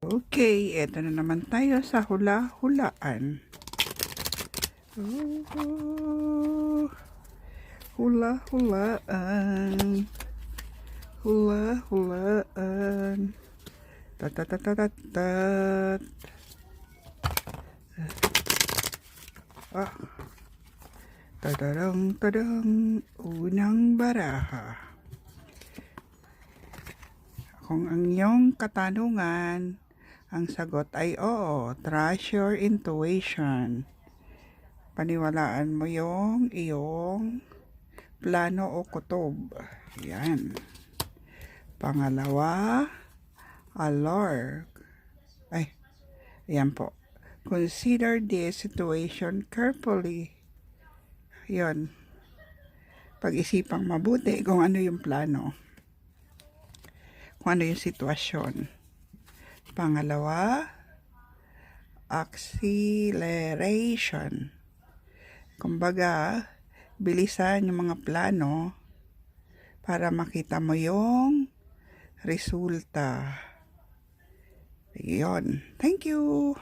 Okay, eto na naman tayo sa hula-hulaan. Hula-hulaan. Hula-hulaan. Tatatatatat. Tadang-tadang. Unang baraha. Kung ang iyong katanungan, ang sagot ay oo, trust your intuition. Paniwalaan mo yung iyong plano o kutob. Yan. Pangalawa, alert. Yan po. Consider the situation carefully. Yan. Pag-isipang mabuti kung ano yung plano. Kung ano yung sitwasyon. Pangalawa, acceleration. Kumbaga, bilisan yung mga plano para makita mo yung resulta. Yun. Thank you.